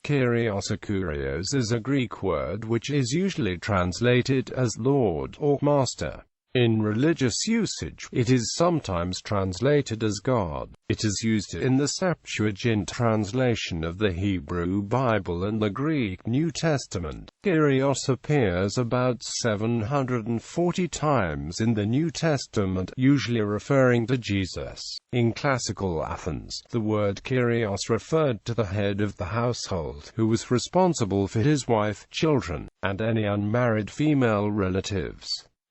Kyrios or Kurios is a Greek word which is usually translated as Lord or Master. In religious usage, it is sometimes translated as God. It is used in the Septuagint translation of the Hebrew Bible and the Greek New Testament. Kyrios appears about 740 times in the New Testament, usually referring to Jesus. In classical Athens, the word Kyrios referred to the head of the household, who was responsible for his wife, children, and any unmarried female relatives.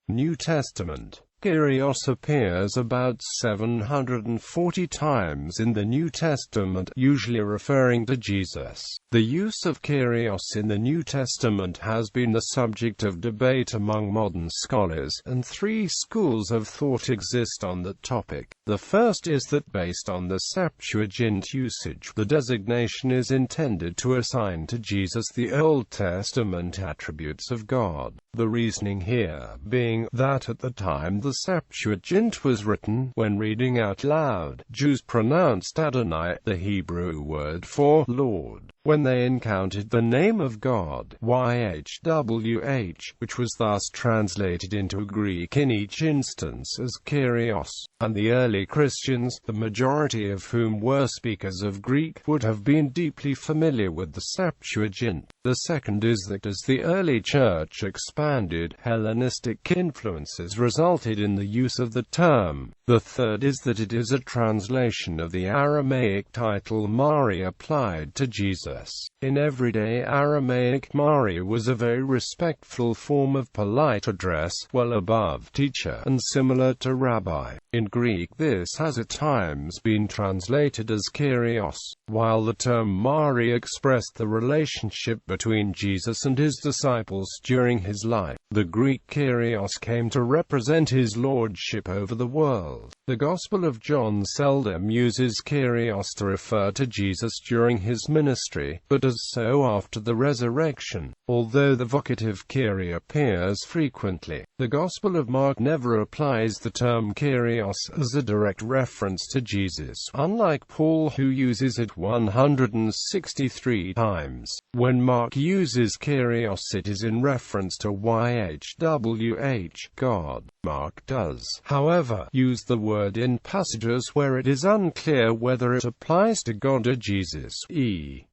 New Testament. Kyrios appears about 740 times in the New Testament, usually referring to Jesus. The use of Kyrios in the New Testament has been the subject of debate among modern scholars, and three schools of thought exist on that topic. The first is that based on the Septuagint usage, the designation is intended to assign to Jesus the Old Testament attributes of God. The reasoning here being that at the time the Septuagint was written, when reading out loud, Jews pronounced Adonai, the Hebrew word for Lord, when they encountered the name of God, YHWH, which was thus translated into Greek in each instance as Kyrios. And the early Christians, the majority of whom were speakers of Greek, would have been deeply familiar with the Septuagint. The second is that as the early church expanded, Hellenistic influences resulted in the use of the term. The third is that it is a translation of the Aramaic title Mari applied to Jesus. In everyday Aramaic, Mari was a very respectful form of polite address, well above teacher, and similar to rabbi. In Greek this has at times been translated as Kyrios. While the term Mari expressed the relationship between Jesus and his disciples during his life, the Greek Kyrios came to represent his lordship over the world. The Gospel of John seldom uses Kyrios to refer to Jesus during his ministry, but does so after the resurrection, although the vocative Kyrie appears frequently. The Gospel of Mark never applies the term Kyrios as a direct reference to Jesus, unlike Paul, who uses it 163 times. When Mark uses Kyrios, it is in reference to YHWH, God. Mark does, however, use the word in passages where it is unclear whether it applies to God or Jesus, e.g.,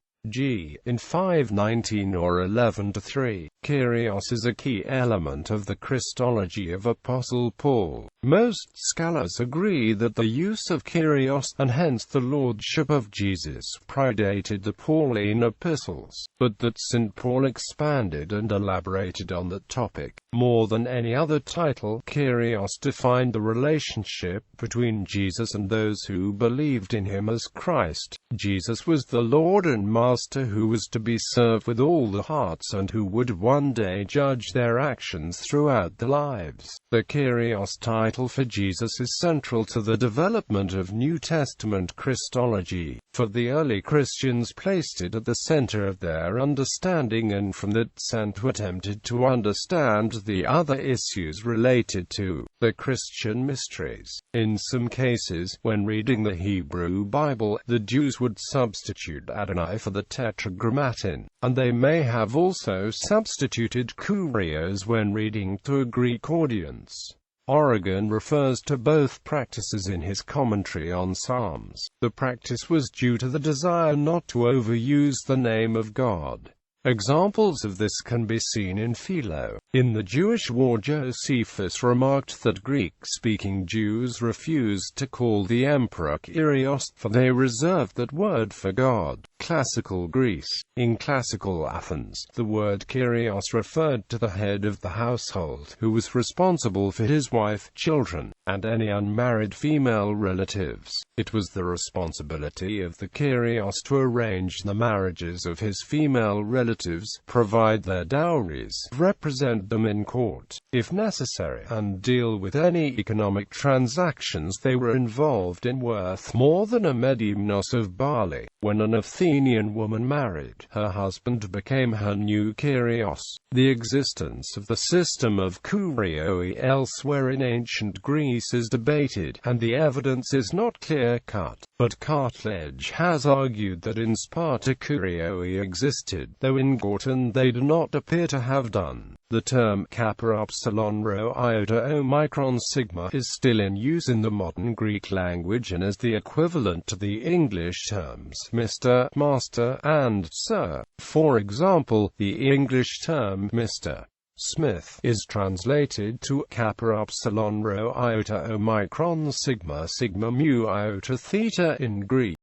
in 5:19 or 11:3. Kyrios is a key element of the Christology of Apostle Paul. Most scholars agree that the use of Kyrios, and hence the lordship of Jesus, predated the Pauline epistles, but that St. Paul expanded and elaborated on that topic. More than any other title, Kyrios defined the relationship between Jesus and those who believed in him as Christ. Jesus was the Lord and Master who was to be served with all the hearts and who would one day judge their actions throughout their lives. The Kyrios title for Jesus is central to the development of New Testament Christology, for the early Christians placed it at the center of their understanding, and from that center attempted to understand the other issues related to the Christian mysteries. In some cases, when reading the Hebrew Bible, the Jews would substitute Adonai for the Tetragrammaton, and they may have also substituted Kurios when reading to a Greek audience. Origen refers to both practices in his commentary on Psalms. The practice was due to the desire not to overuse the name of God. Examples of this can be seen in Philo. In the Jewish War, Josephus remarked that Greek-speaking Jews refused to call the emperor Kyrios, for they reserved that word for God. Classical Greece. In classical Athens, the word Kyrios referred to the head of the household, who was responsible for his wife, children, and any unmarried female relatives. It was the responsibility of the Kyrios to arrange the marriages of his female relatives, provide their dowries, represent them in court, if necessary, and deal with any economic transactions they were involved in worth more than a medimnos of barley. When an Athenian Athenian woman married her husband became her new Kyrios. The existence of the system of Kurios elsewhere in ancient Greece is debated, and the evidence is not clear-cut, but Cartledge has argued that in Sparta Kurios existed, though in Gorton they do not appear to have done. The term kappa epsilon rho iota omicron sigma is still in use in the modern Greek language and is the equivalent to the English terms Mr., Master, and Sir. For example, the English term Mr. Smith is translated to kappa epsilon rho iota omicron sigma sigma mu iota theta in Greek.